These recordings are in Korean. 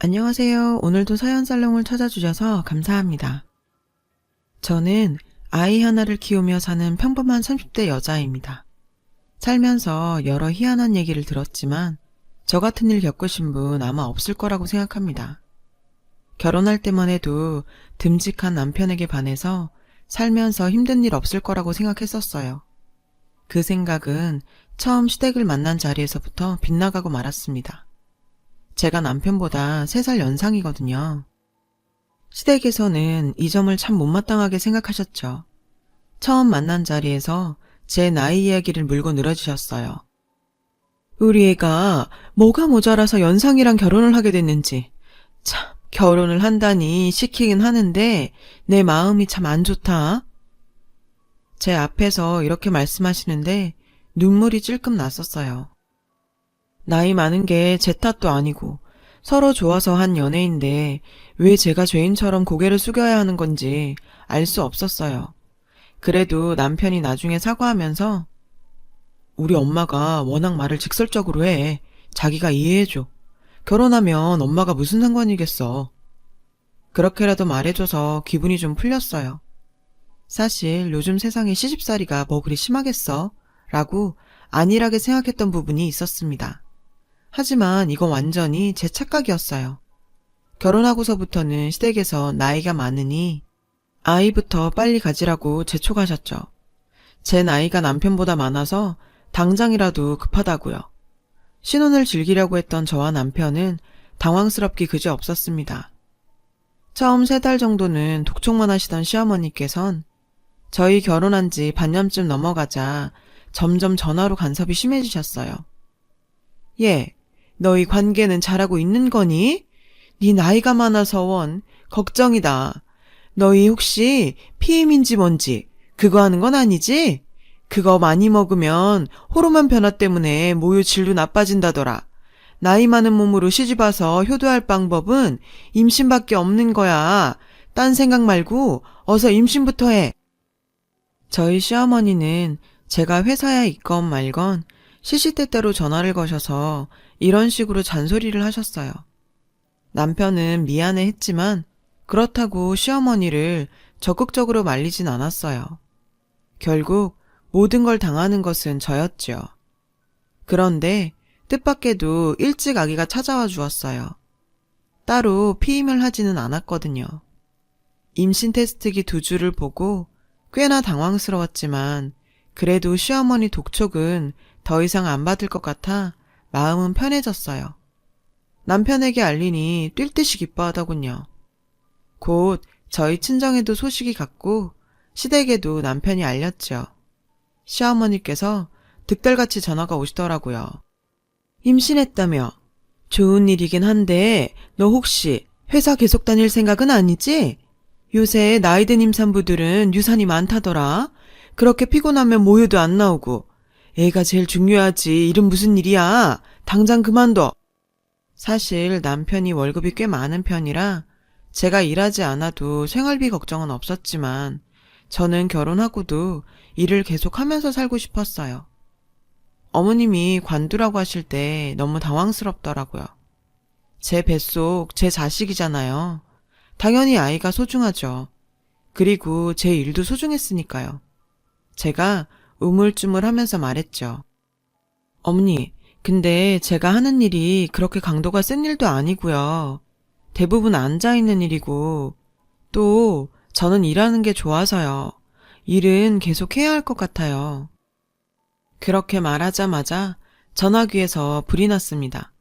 안녕하세요. 오늘도 사연살롱을 찾아주셔서 감사합니다. 저는 아이 하나를 키우며 사는 평범한 30대 여자입니다. 살면서 여러 희한한 얘기를 들었지만 저 같은 일 겪으신 분 아마 없을 거라고 생각합니다. 결혼할 때만 해도 듬직한 남편에게 반해서 살면서 힘든 일 없을 거라고 생각했었어요. 그 생각은 처음 시댁을 만난 자리에서부터 빗나가고 말았습니다. 제가 남편보다 3살 연상이거든요. 시댁에서는 이 점을 참 못마땅하게 생각하셨죠. 처음 만난 자리에서 제 나이 이야기를 물고 늘어지셨어요. 우리 애가 뭐가 모자라서 연상이랑 결혼을 하게 됐는지. 참, 결혼을 한다니 시키긴 하는데 내 마음이 참 안 좋다. 제 앞에서 이렇게 말씀하시는데 눈물이 찔끔 났었어요. 나이 많은 게 제 탓도 아니고 서로 좋아서 한 연애인데 왜 제가 죄인처럼 고개를 숙여야 하는 건지 알 수 없었어요. 그래도 남편이 나중에 사과하면서 우리 엄마가 워낙 말을 직설적으로 해. 자기가 이해해줘. 결혼하면 엄마가 무슨 상관이겠어. 그렇게라도 말해줘서 기분이 좀 풀렸어요. 사실 요즘 세상에 시집살이가 뭐 그리 심하겠어? 라고 안일하게 생각했던 부분이 있었습니다. 하지만 이건 완전히 제 착각이었어요. 결혼하고서부터는 시댁에서 나이가 많으니 아이부터 빨리 가지라고 재촉하셨죠. 제 나이가 남편보다 많아서 당장이라도 급하다고요. 신혼을 즐기려고 했던 저와 남편은 당황스럽기 그지없었습니다. 처음 3달 정도는 독촉만 하시던 시어머니께선 저희 결혼한 지 반년쯤 넘어가자 점점 전화로 간섭이 심해지셨어요. 예, 너희 관계는 잘하고 있는 거니? 네 나이가 많아서 원 걱정이다. 너희 혹시 피임인지 뭔지 그거 하는 건 아니지? 그거 많이 먹으면 호르몬 변화 때문에 모유 질도 나빠진다더라. 나이 많은 몸으로 시집와서 효도할 방법은 임신밖에 없는 거야. 딴 생각 말고 어서 임신부터 해. 저희 시어머니는 제가 회사에 있건 말건 시시때때로 전화를 거셔서 이런 식으로 잔소리를 하셨어요. 남편은 미안해 했지만 그렇다고 시어머니를 적극적으로 말리진 않았어요. 결국 모든 걸 당하는 것은 저였죠. 그런데 뜻밖에도 일찍 아기가 찾아와 주었어요. 따로 피임을 하지는 않았거든요. 임신 테스트기 2주를 보고 꽤나 당황스러웠지만 그래도 시어머니 독촉은 더 이상 안 받을 것 같아 마음은 편해졌어요. 남편에게 알리니 뛸 듯이 기뻐하더군요. 곧 저희 친정에도 소식이 갔고 시댁에도 남편이 알렸죠. 시어머니께서 득달같이 전화가 오시더라고요. 임신했다며? 좋은 일이긴 한데 너 혹시 회사 계속 다닐 생각은 아니지? 요새 나이든 임산부들은 유산이 많다더라. 그렇게 피곤하면 모유도 안 나오고. 애가 제일 중요하지. 일은 무슨 일이야. 당장 그만둬. 사실 남편이 월급이 꽤 많은 편이라 제가 일하지 않아도 생활비 걱정은 없었지만 저는 결혼하고도 일을 계속하면서 살고 싶었어요. 어머님이 관두라고 하실 때 너무 당황스럽더라고요. 제 뱃속 제 자식이잖아요. 당연히 아이가 소중하죠. 그리고 제 일도 소중했으니까요. 제가 우물쭈물하면서 말했죠. 어머니, 근데 제가 하는 일이 그렇게 강도가 센 일도 아니고요. 대부분 앉아있는 일이고 또 저는 일하는 게 좋아서요. 일은 계속 해야 할 것 같아요. 그렇게 말하자마자 전화기에서 불이 났습니다.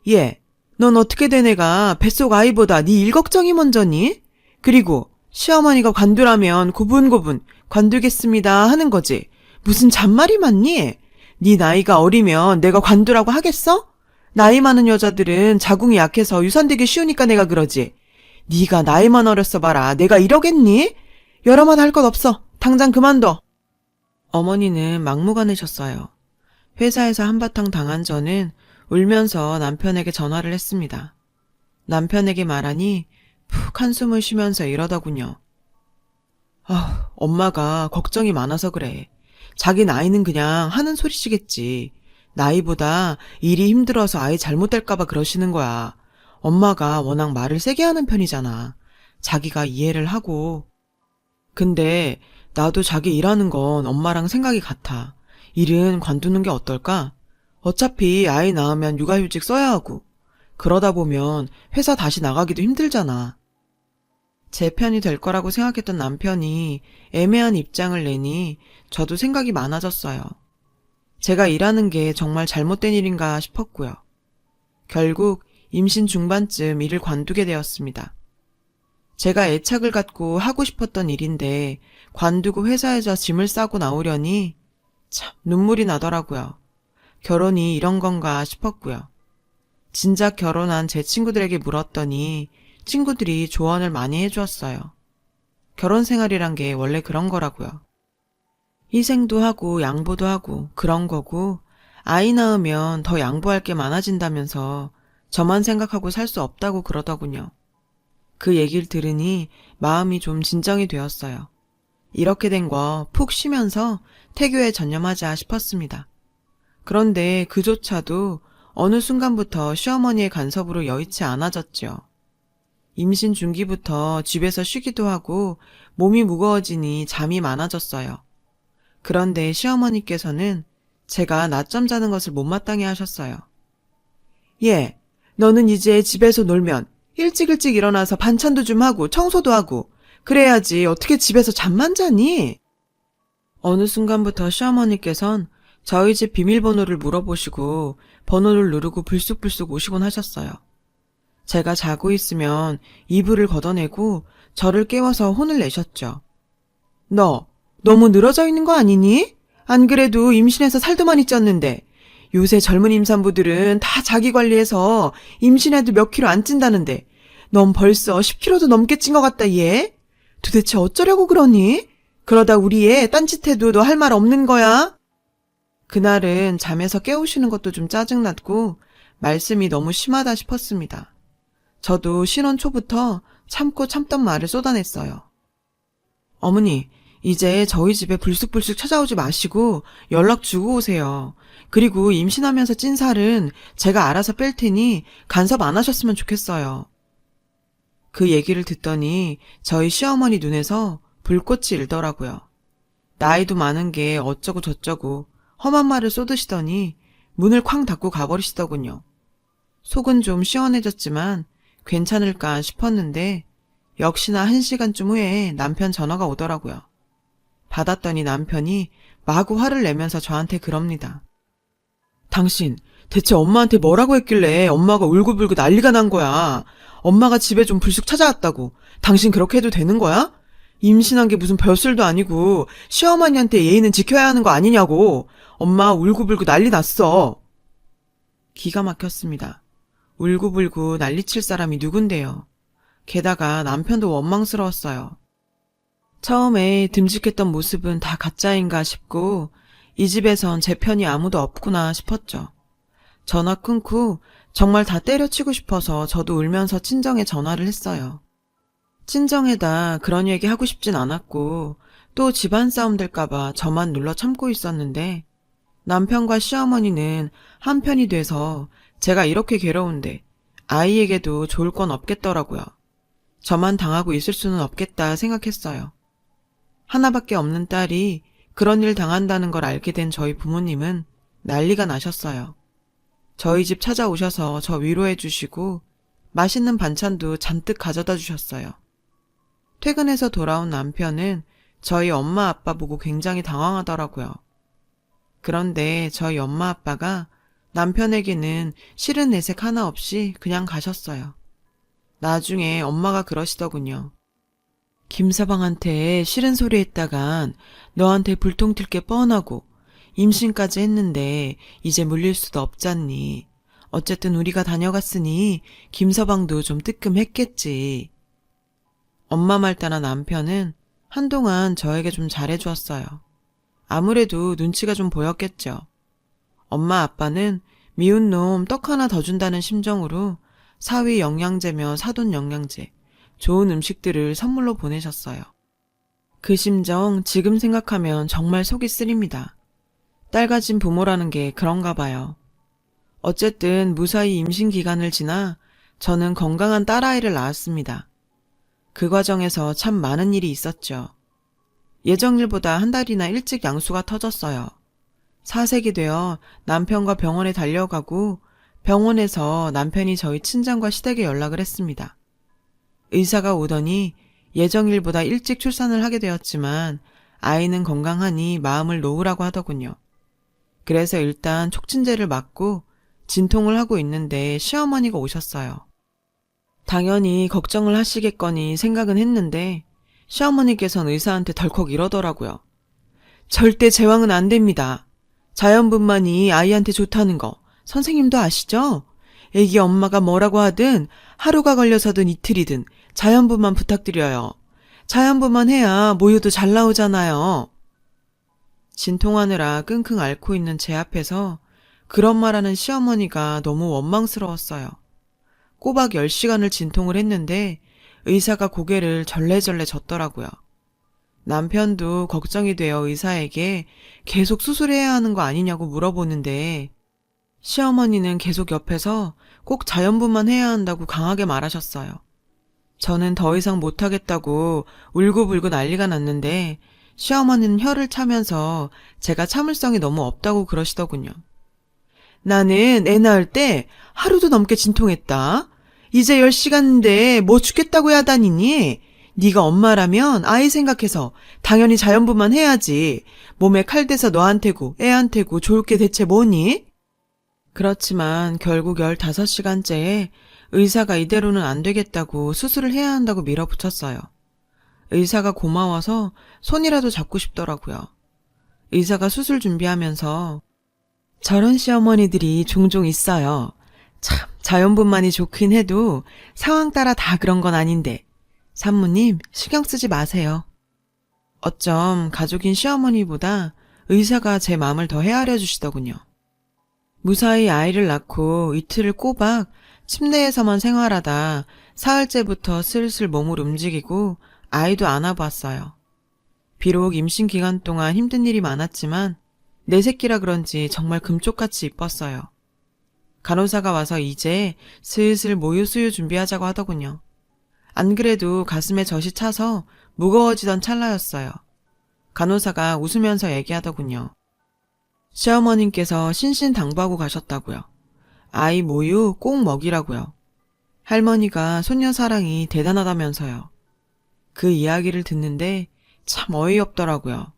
예, 넌 어떻게 된 애가 뱃속 아이보다 네 일 걱정이 먼저니? 그리고 시어머니가 관두라면 고분고분 관두겠습니다 하는 거지. 무슨 잔말이 많니? 네 나이가 어리면 내가 관두라고 하겠어? 나이 많은 여자들은 자궁이 약해서 유산되기 쉬우니까 내가 그러지. 네가 나이만 어렸어 봐라. 내가 이러겠니? 여러 말 할 것 없어. 당장 그만둬. 어머니는 막무가내셨어요. 회사에서 한바탕 당한 저는 울면서 남편에게 전화를 했습니다. 남편에게 말하니 푹 한숨을 쉬면서 이러더군요. 엄마가 걱정이 많아서 그래. 자기 나이는 그냥 하는 소리시겠지. 나이보다 일이 힘들어서 아이 잘못될까봐 그러시는 거야. 엄마가 워낙 말을 세게 하는 편이잖아. 자기가 이해를 하고. 근데 나도 자기 일하는 건 엄마랑 생각이 같아. 일은 관두는 게 어떨까? 어차피 아이 낳으면 육아휴직 써야 하고. 그러다 보면 회사 다시 나가기도 힘들잖아. 제 편이 될 거라고 생각했던 남편이 애매한 입장을 내니 저도 생각이 많아졌어요. 제가 일하는 게 정말 잘못된 일인가 싶었고요. 결국 임신 중반쯤 일을 관두게 되었습니다. 제가 애착을 갖고 하고 싶었던 일인데 관두고 회사에서 짐을 싸고 나오려니 참 눈물이 나더라고요. 결혼이 이런 건가 싶었고요. 진작 결혼한 제 친구들에게 물었더니 친구들이 조언을 많이 해주었어요. 결혼 생활이란 게 원래 그런 거라고요. 희생도 하고 양보도 하고 그런 거고 아이 낳으면 더 양보할 게 많아진다면서 저만 생각하고 살 수 없다고 그러더군요. 그 얘기를 들으니 마음이 좀 진정이 되었어요. 이렇게 된 거 푹 쉬면서 태교에 전념하자 싶었습니다. 그런데 그조차도 어느 순간부터 시어머니의 간섭으로 여의치 않아졌죠. 임신 중기부터 집에서 쉬기도 하고 몸이 무거워지니 잠이 많아졌어요. 그런데 시어머니께서는 제가 낮잠 자는 것을 못마땅해 하셨어요. 예, 너는 이제 집에서 놀면 일찍 일어나서 반찬도 좀 하고 청소도 하고 그래야지 어떻게 집에서 잠만 자니? 어느 순간부터 시어머니께선 저희 집 비밀번호를 물어보시고 번호를 누르고 불쑥불쑥 오시곤 하셨어요. 제가 자고 있으면 이불을 걷어내고 저를 깨워서 혼을 내셨죠. 너 너무 늘어져 있는 거 아니니? 안 그래도 임신해서 살도 많이 쪘는데 요새 젊은 임산부들은 다 자기 관리해서 임신해도 몇 킬로 안 찐다는데 넌 벌써 10킬로도 넘게 찐 것 같다 얘? 도대체 어쩌려고 그러니? 그러다 우리 애 딴짓해도 너 할 말 없는 거야? 그날은 잠에서 깨우시는 것도 좀 짜증났고 말씀이 너무 심하다 싶었습니다. 저도 신혼 초부터 참고 참던 말을 쏟아냈어요. 어머니, 이제 저희 집에 불쑥불쑥 찾아오지 마시고 연락 주고 오세요. 그리고 임신하면서 찐 살은 제가 알아서 뺄 테니 간섭 안 하셨으면 좋겠어요. 그 얘기를 듣더니 저희 시어머니 눈에서 불꽃이 일더라고요. 나이도 많은 게 어쩌고 저쩌고 험한 말을 쏟으시더니 문을 쾅 닫고 가버리시더군요. 속은 좀 시원해졌지만 괜찮을까 싶었는데 역시나 1시간쯤 후에 남편 전화가 오더라고요. 받았더니 남편이 마구 화를 내면서 저한테 그럽니다. 당신 대체 엄마한테 뭐라고 했길래 엄마가 울고불고 난리가 난 거야. 엄마가 집에 좀 불쑥 찾아왔다고. 당신 그렇게 해도 되는 거야? 임신한 게 무슨 별술도 아니고 시어머니한테 예의는 지켜야 하는 거 아니냐고. 엄마 울고불고 난리 났어. 기가 막혔습니다. 울고불고 난리칠 사람이 누군데요. 게다가 남편도 원망스러웠어요. 처음에 듬직했던 모습은 다 가짜인가 싶고 이 집에선 제 편이 아무도 없구나 싶었죠. 전화 끊고 정말 다 때려치고 싶어서 저도 울면서 친정에 전화를 했어요. 친정에다 그런 얘기 하고 싶진 않았고 또 집안 싸움 될까봐 저만 눌러 참고 있었는데 남편과 시어머니는 한편이 돼서 제가 이렇게 괴로운데 아이에게도 좋을 건 없겠더라고요. 저만 당하고 있을 수는 없겠다 생각했어요. 하나밖에 없는 딸이 그런 일 당한다는 걸 알게 된 저희 부모님은 난리가 나셨어요. 저희 집 찾아오셔서 저 위로해 주시고 맛있는 반찬도 잔뜩 가져다 주셨어요. 퇴근해서 돌아온 남편은 저희 엄마 아빠 보고 굉장히 당황하더라고요. 그런데 저희 엄마 아빠가 남편에게는 싫은 내색 하나 없이 그냥 가셨어요. 나중에 엄마가 그러시더군요. 김서방한테 싫은 소리 했다간 너한테 불통 튈 게 뻔하고 임신까지 했는데 이제 물릴 수도 없잖니. 어쨌든 우리가 다녀갔으니 김서방도 좀 뜨끔했겠지. 엄마 말 따라 남편은 한동안 저에게 좀 잘해주었어요. 아무래도 눈치가 좀 보였겠죠. 엄마 아빠는 미운 놈 떡 하나 더 준다는 심정으로 사위 영양제며 사돈 영양제, 좋은 음식들을 선물로 보내셨어요. 그 심정 지금 생각하면 정말 속이 쓰립니다. 딸 가진 부모라는 게 그런가 봐요. 어쨌든 무사히 임신 기간을 지나 저는 건강한 딸아이를 낳았습니다. 그 과정에서 참 많은 일이 있었죠. 예정일보다 한 달이나 일찍 양수가 터졌어요. 사색이 되어 남편과 병원에 달려가고 병원에서 남편이 저희 친정과 시댁에 연락을 했습니다. 의사가 오더니 예정일보다 일찍 출산을 하게 되었지만 아이는 건강하니 마음을 놓으라고 하더군요. 그래서 일단 촉진제를 맞고 진통을 하고 있는데 시어머니가 오셨어요. 당연히 걱정을 하시겠거니 생각은 했는데 시어머니께서는 의사한테 덜컥 이러더라고요. 절대 제왕은 안 됩니다. 자연분만이 아이한테 좋다는 거 선생님도 아시죠? 애기 엄마가 뭐라고 하든 하루가 걸려서든 이틀이든 자연분만 부탁드려요. 자연분만 해야 모유도 잘 나오잖아요. 진통하느라 끙끙 앓고 있는 제 앞에서 그런 말하는 시어머니가 너무 원망스러웠어요. 꼬박 10시간을 진통을 했는데 의사가 고개를 절레절레 젓더라고요. 남편도 걱정이 되어 의사에게 계속 수술해야 하는 거 아니냐고 물어보는데 시어머니는 계속 옆에서 꼭 자연분만 해야 한다고 강하게 말하셨어요. 저는 더 이상 못하겠다고 울고불고 난리가 났는데 시어머니는 혀를 차면서 제가 참을성이 너무 없다고 그러시더군요. 나는 애 낳을 때 하루도 넘게 진통했다. 이제 10시간인데 뭐 죽겠다고 해야 다니니? 네가 엄마라면 아이 생각해서 당연히 자연분만 해야지. 몸에 칼 대서 너한테고 애한테고 좋을 게 대체 뭐니? 그렇지만 결국 15시간째에 의사가 이대로는 안 되겠다고 수술을 해야 한다고 밀어붙였어요. 의사가 고마워서 손이라도 잡고 싶더라고요. 의사가 수술 준비하면서 저런 시어머니들이 종종 있어요. 참 자연분만이 좋긴 해도 상황 따라 다 그런 건 아닌데 산모님 신경 쓰지 마세요. 어쩜 가족인 시어머니보다 의사가 제 마음을 더 헤아려 주시더군요. 무사히 아이를 낳고 이틀을 꼬박 침대에서만 생활하다 사흘째부터 슬슬 몸을 움직이고 아이도 안아봤어요. 비록 임신 기간 동안 힘든 일이 많았지만 내 새끼라 그런지 정말 금쪽같이 이뻤어요. 간호사가 와서 이제 슬슬 모유 수유 준비하자고 하더군요. 안 그래도 가슴에 젖이 차서 무거워지던 찰나였어요. 간호사가 웃으면서 얘기하더군요. 시어머님께서 신신당부하고 가셨다고요. 아이 모유 꼭 먹이라고요. 할머니가 손녀 사랑이 대단하다면서요. 그 이야기를 듣는데 참 어이없더라고요.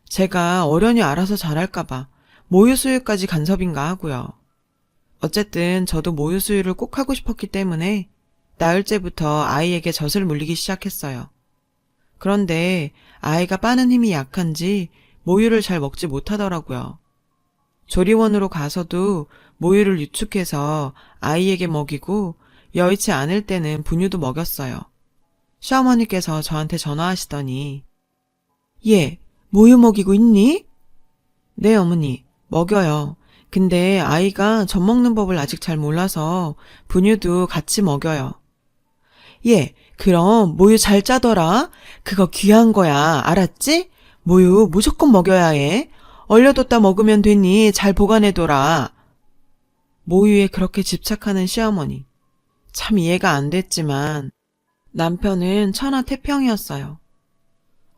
제가 어련히 알아서 잘할까봐 모유 수유까지 간섭인가 하고요. 어쨌든 저도 모유 수유를 꼭 하고 싶었기 때문에 나흘째부터 아이에게 젖을 물리기 시작했어요. 그런데 아이가 빠는 힘이 약한지 모유를 잘 먹지 못하더라고요. 조리원으로 가서도 모유를 유축해서 아이에게 먹이고 여의치 않을 때는 분유도 먹였어요. 시어머니께서 저한테 전화하시더니 얘 모유 먹이고 있니? 네 어머니 먹여요. 근데 아이가 젖 먹는 법을 아직 잘 몰라서 분유도 같이 먹여요. 얘 그럼 모유 잘 짜더라. 그거 귀한 거야. 알았지? 모유 무조건 먹여야 해. 얼려뒀다 먹으면 되니 잘 보관해둬라. 모유에 그렇게 집착하는 시어머니. 참 이해가 안 됐지만 남편은 천하태평이었어요.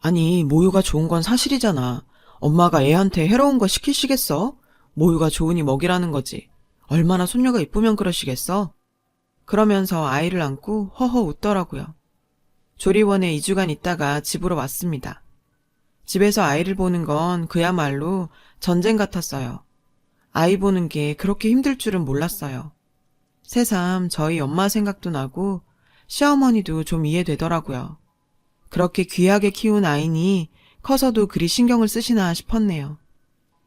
아니 모유가 좋은 건 사실이잖아. 엄마가 애한테 해로운 거 시키시겠어? 모유가 좋으니 먹이라는 거지. 얼마나 손녀가 이쁘면 그러시겠어? 그러면서 아이를 안고 허허 웃더라고요. 조리원에 2주간 있다가 집으로 왔습니다. 집에서 아이를 보는 건 그야말로 전쟁 같았어요. 아이 보는 게 그렇게 힘들 줄은 몰랐어요. 새삼 저희 엄마 생각도 나고 시어머니도 좀 이해되더라고요. 그렇게 귀하게 키운 아이니 커서도 그리 신경을 쓰시나 싶었네요.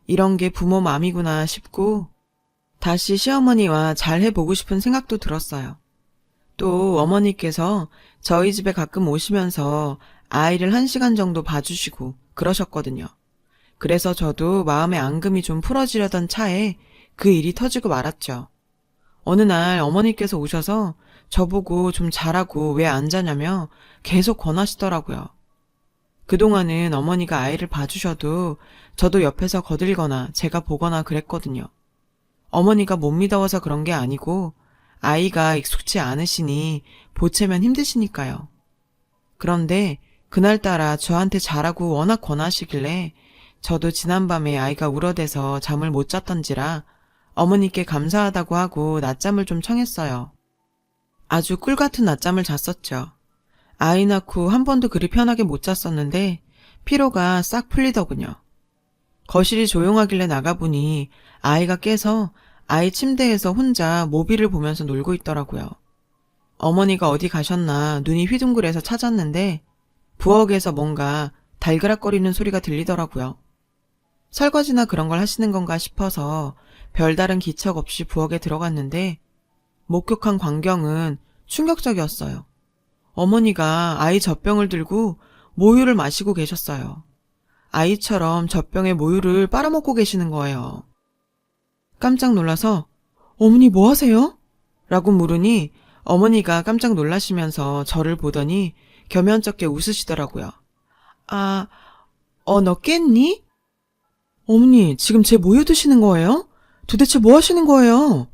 이런 게 부모 맘이구나 싶고 다시 시어머니와 잘 해보고 싶은 생각도 들었어요. 또 어머니께서 저희 집에 가끔 오시면서 아이를 1시간 정도 봐주시고 그러셨거든요. 그래서 저도 마음의 앙금이 좀 풀어지려던 차에 그 일이 터지고 말았죠. 어느 날 어머니께서 오셔서 저보고 좀 자라고 왜 안 자냐며 계속 권하시더라고요. 그동안은 어머니가 아이를 봐주셔도 저도 옆에서 거들거나 제가 보거나 그랬거든요. 어머니가 못 믿어서 그런 게 아니고 아이가 익숙치 않으시니 보채면 힘드시니까요. 그런데 그날따라 저한테 자라고 워낙 권하시길래 저도 지난밤에 아이가 울어대서 잠을 못 잤던지라 어머니께 감사하다고 하고 낮잠을 좀 청했어요. 아주 꿀같은 낮잠을 잤었죠. 아이 낳고 한 번도 그리 편하게 못 잤었는데 피로가 싹 풀리더군요. 거실이 조용하길래 나가보니 아이가 깨서 아이 침대에서 혼자 모비를 보면서 놀고 있더라고요. 어머니가 어디 가셨나 눈이 휘둥그레서 찾았는데 부엌에서 뭔가 달그락거리는 소리가 들리더라고요. 설거지나 그런 걸 하시는 건가 싶어서 별다른 기척 없이 부엌에 들어갔는데 목격한 광경은 충격적이었어요. 어머니가 아이 젖병을 들고 모유를 마시고 계셨어요. 아이처럼 젖병에 모유를 빨아먹고 계시는 거예요. 깜짝 놀라서 어머니 뭐 하세요? 라고 물으니 어머니가 깜짝 놀라시면서 저를 보더니 겸연쩍게 웃으시더라고요. 너 깼니? 어머니 지금 제 모유 드시는 거예요? 도대체 뭐 하시는 거예요?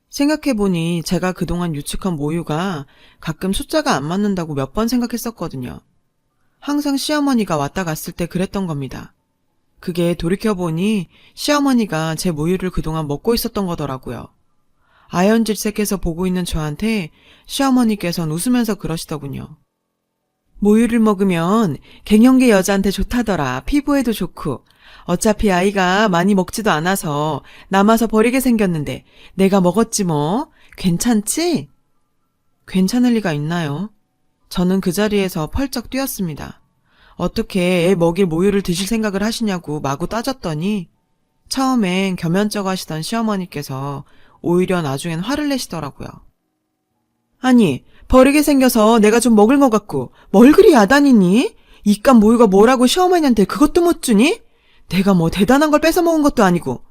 생각해보니 제가 그동안 유축한 모유가 가끔 숫자가 안 맞는다고 몇 번 생각했었거든요. 항상 시어머니가 왔다 갔을 때 그랬던 겁니다. 그게 돌이켜보니 시어머니가 제 모유를 그동안 먹고 있었던 거더라고요. 아연질색해서 보고 있는 저한테 시어머니께서는 웃으면서 그러시더군요. 모유를 먹으면 갱년기 여자한테 좋다더라. 피부에도 좋고. 어차피 아이가 많이 먹지도 않아서 남아서 버리게 생겼는데 내가 먹었지 뭐. 괜찮지? 괜찮을 리가 있나요? 저는 그 자리에서 펄쩍 뛰었습니다. 어떻게 애 먹일 모유를 드실 생각을 하시냐고 마구 따졌더니 처음엔 겸연쩍어 하시던 시어머니께서 오히려 나중엔 화를 내시더라고요. 아니, 버리게 생겨서 내가 좀 먹을 것 같고 뭘 그리 야단이니? 이깟 모유가 뭐라고 시어머니한테 그것도 못 주니? 내가 뭐 대단한 걸 뺏어 먹은 것도 아니고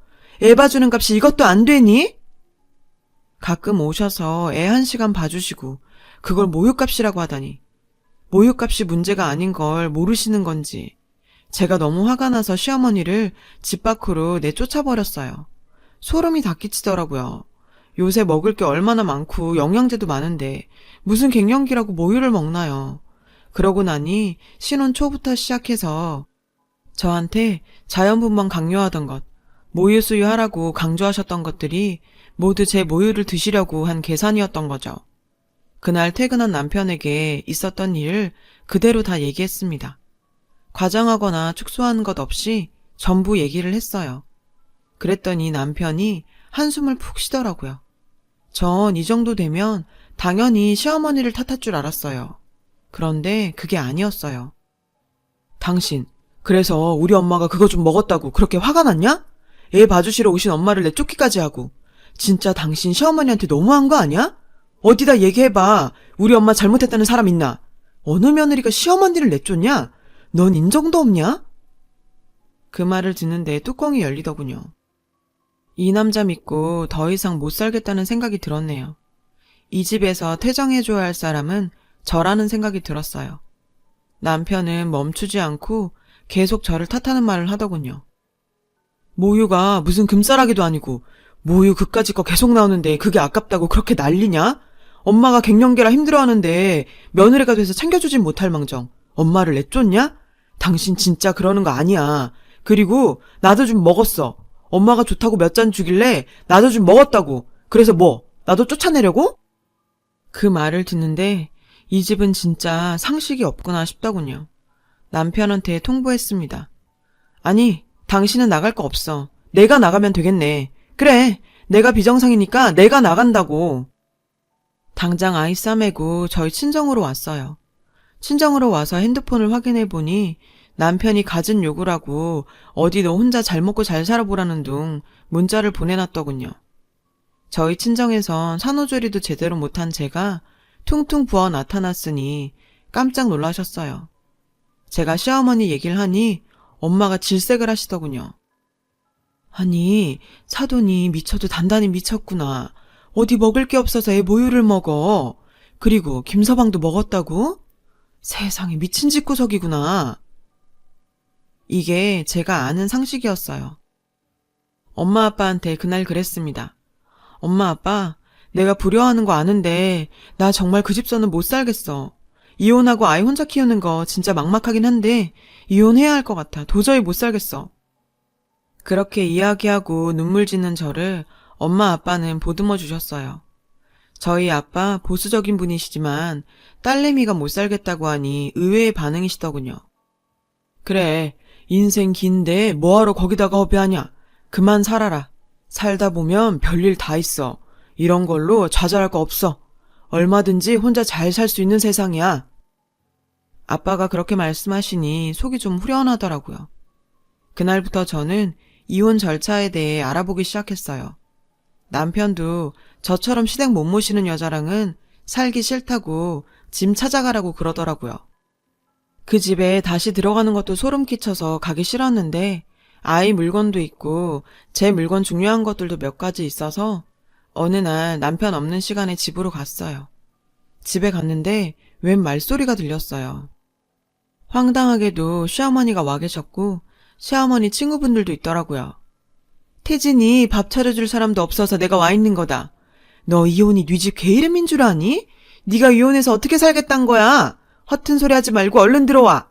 애 봐주는 값이 이것도 안 되니? 가끔 오셔서 애 1시간 봐주시고 그걸 모유값이라고 하다니 모유값이 문제가 아닌 걸 모르시는 건지 제가 너무 화가 나서 시어머니를 집 밖으로 내쫓아버렸어요. 소름이 다 끼치더라고요. 요새 먹을 게 얼마나 많고 영양제도 많은데 무슨 갱년기라고 모유를 먹나요. 그러고 나니 신혼 초부터 시작해서 저한테 자연분만 강요하던 것, 모유 수유하라고 강조하셨던 것들이 모두 제 모유를 드시려고 한 계산이었던 거죠. 그날 퇴근한 남편에게 있었던 일을 그대로 다 얘기했습니다. 과장하거나 축소한 것 없이 전부 얘기를 했어요. 그랬더니 남편이 한숨을 푹 쉬더라고요. 전 이 정도 되면 당연히 시어머니를 탓할 줄 알았어요. 그런데 그게 아니었어요. 당신, 그래서 우리 엄마가 그거 좀 먹었다고 그렇게 화가 났냐? 애 봐주시러 오신 엄마를 내쫓기까지 하고. 진짜 당신 시어머니한테 너무한 거 아니야? 어디다 얘기해봐. 우리 엄마 잘못했다는 사람 있나? 어느 며느리가 시어머니를 내쫓냐? 넌 인정도 없냐? 그 말을 듣는데 뚜껑이 열리더군요. 이 남자 믿고 더 이상 못 살겠다는 생각이 들었네요. 이 집에서 퇴정해줘야 할 사람은 저라는 생각이 들었어요. 남편은 멈추지 않고 계속 저를 탓하는 말을 하더군요. 모유가 무슨 금싸라기도 아니고 모유 그까짓 거 계속 나오는데 그게 아깝다고 그렇게 난리냐? 엄마가 갱년기라 힘들어하는데 며느리가 돼서 챙겨주진 못할 망정 엄마를 내쫓냐? 당신 진짜 그러는 거 아니야. 그리고 나도 좀 먹었어. 엄마가 좋다고 몇 잔 주길래 나도 좀 먹었다고. 그래서 뭐? 나도 쫓아내려고? 그 말을 듣는데 이 집은 진짜 상식이 없구나 싶더군요. 남편한테 통보했습니다. 아니, 당신은 나갈 거 없어. 내가 나가면 되겠네. 그래, 내가 비정상이니까 내가 나간다고. 당장 아이 싸매고 저희 친정으로 왔어요. 친정으로 와서 핸드폰을 확인해 보니 남편이 갖은 요구라고 어디 너 혼자 잘 먹고 잘 살아보라는 둥 문자를 보내놨더군요. 저희 친정에선 산후조리도 제대로 못한 제가 퉁퉁 부어 나타났으니 깜짝 놀라셨어요. 제가 시어머니 얘기를 하니 엄마가 질색을 하시더군요. 아니, 사돈이 미쳐도 단단히 미쳤구나. 어디 먹을 게 없어서 애 모유를 먹어. 그리고 김서방도 먹었다고? 세상에 미친 집구석이구나. 이게 제가 아는 상식이었어요. 엄마 아빠한테 그날 그랬습니다. 엄마 아빠, 내가 불효하는 거 아는데 나 정말 그 집서는 못 살겠어. 이혼하고 아이 혼자 키우는 거 진짜 막막하긴 한데 이혼해야 할 것 같아. 도저히 못 살겠어. 그렇게 이야기하고 눈물 짓는 저를 엄마 아빠는 보듬어 주셨어요. 저희 아빠 보수적인 분이시지만 딸내미가 못 살겠다고 하니 의외의 반응이시더군요. 그래, 인생 긴데 뭐하러 거기다가 허비하냐. 그만 살아라. 살다 보면 별일 다 있어. 이런 걸로 좌절할 거 없어. 얼마든지 혼자 잘 살 수 있는 세상이야. 아빠가 그렇게 말씀하시니 속이 좀 후련하더라고요. 그날부터 저는 이혼 절차에 대해 알아보기 시작했어요. 남편도 저처럼 시댁 못 모시는 여자랑은 살기 싫다고 짐 찾아가라고 그러더라고요. 그 집에 다시 들어가는 것도 소름 끼쳐서 가기 싫었는데 아이 물건도 있고 제 물건 중요한 것들도 몇 가지 있어서 어느 날 남편 없는 시간에 집으로 갔어요. 집에 갔는데 웬 말소리가 들렸어요. 황당하게도 시어머니가 와 계셨고 시어머니 친구분들도 있더라고요. 태진이 밥 차려줄 사람도 없어서 내가 와 있는 거다. 너 이혼이 네 집 개 이름인 줄 아니? 네가 이혼해서 어떻게 살겠단 거야? 허튼 소리 하지 말고 얼른 들어와.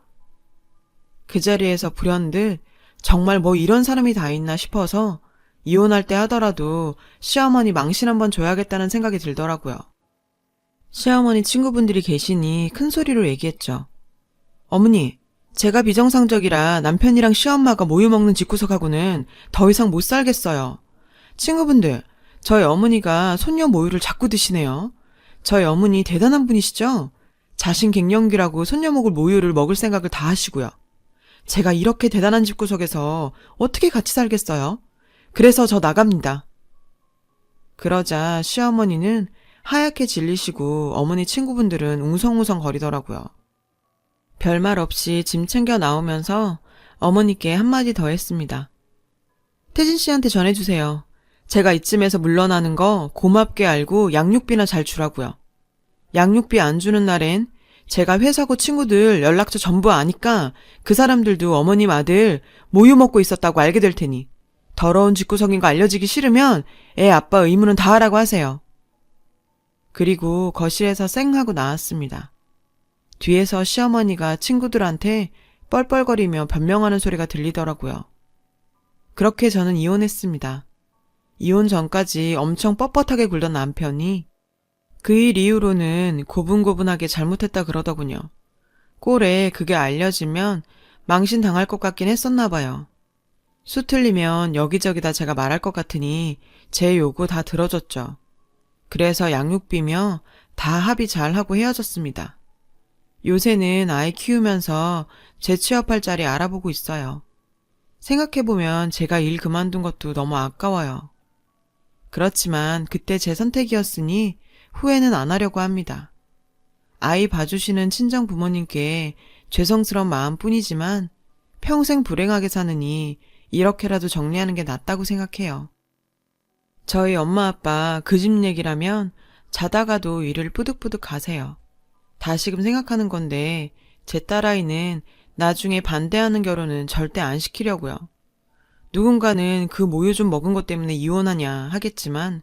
그 자리에서 불현듯 정말 뭐 이런 사람이 다 있나 싶어서 이혼할 때 하더라도 시어머니 망신 한번 줘야겠다는 생각이 들더라고요. 시어머니 친구분들이 계시니 큰 소리로 얘기했죠. 어머니, 제가 비정상적이라 남편이랑 시엄마가 모유 먹는 집구석하고는 더 이상 못 살겠어요. 친구분들, 저희 어머니가 손녀 모유를 자꾸 드시네요. 저희 어머니 대단한 분이시죠? 자신 갱년기라고 손녀 먹을 모유를 먹을 생각을 다 하시고요. 제가 이렇게 대단한 집구석에서 어떻게 같이 살겠어요? 그래서 저 나갑니다. 그러자 시어머니는 하얗게 질리시고 어머니 친구분들은 웅성웅성 거리더라고요. 별말 없이 짐 챙겨 나오면서 어머니께 한마디 더 했습니다. 태진 씨한테 전해주세요. 제가 이쯤에서 물러나는 거 고맙게 알고 양육비나 잘 주라고요. 양육비 안 주는 날엔 제가 회사고 친구들 연락처 전부 아니까 그 사람들도 어머님 아들 모유 먹고 있었다고 알게 될 테니 더러운 집구석인 거 알려지기 싫으면 애 아빠 의무는 다 하라고 하세요. 그리고 거실에서 쌩 하고 나왔습니다. 뒤에서 시어머니가 친구들한테 뻘뻘거리며 변명하는 소리가 들리더라고요. 그렇게 저는 이혼했습니다. 이혼 전까지 엄청 뻣뻣하게 굴던 남편이 그 일 이후로는 고분고분하게 잘못했다 그러더군요. 꼴에 그게 알려지면 망신 당할 것 같긴 했었나 봐요. 수 틀리면 여기저기다 제가 말할 것 같으니 제 요구 다 들어줬죠. 그래서 양육비며 다 합의 잘하고 헤어졌습니다. 요새는 아이 키우면서 재취업할 자리 알아보고 있어요. 생각해보면 제가 일 그만둔 것도 너무 아까워요. 그렇지만 그때 제 선택이었으니 후회는 안 하려고 합니다. 아이 봐주시는 친정 부모님께 죄송스러운 마음뿐이지만 평생 불행하게 사느니 이렇게라도 정리하는 게 낫다고 생각해요. 저희 엄마 아빠 그 집 얘기라면 자다가도 이를 뿌득뿌득 가세요. 다시금 생각하는 건데 제 딸아이는 나중에 반대하는 결혼은 절대 안 시키려고요. 누군가는 그 모유 좀 먹은 것 때문에 이혼하냐 하겠지만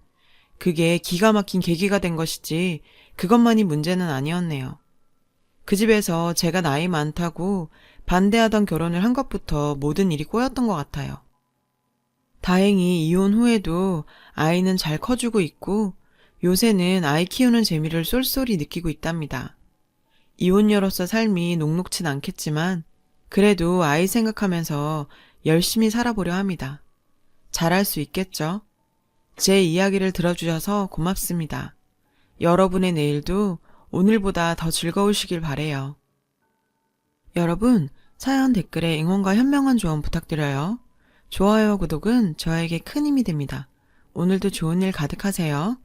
그게 기가 막힌 계기가 된 것이지 그것만이 문제는 아니었네요. 그 집에서 제가 나이 많다고 반대하던 결혼을 한 것부터 모든 일이 꼬였던 것 같아요. 다행히 이혼 후에도 아이는 잘 커주고 있고 요새는 아이 키우는 재미를 쏠쏠히 느끼고 있답니다. 이혼녀로서 삶이 녹록진 않겠지만 그래도 아이 생각하면서 열심히 살아보려 합니다. 잘할 수 있겠죠? 제 이야기를 들어주셔서 고맙습니다. 여러분의 내일도 오늘보다 더 즐거우시길 바래요. 여러분, 사연 댓글에 응원과 현명한 조언 부탁드려요. 좋아요와 구독은 저에게 큰 힘이 됩니다. 오늘도 좋은 일 가득하세요.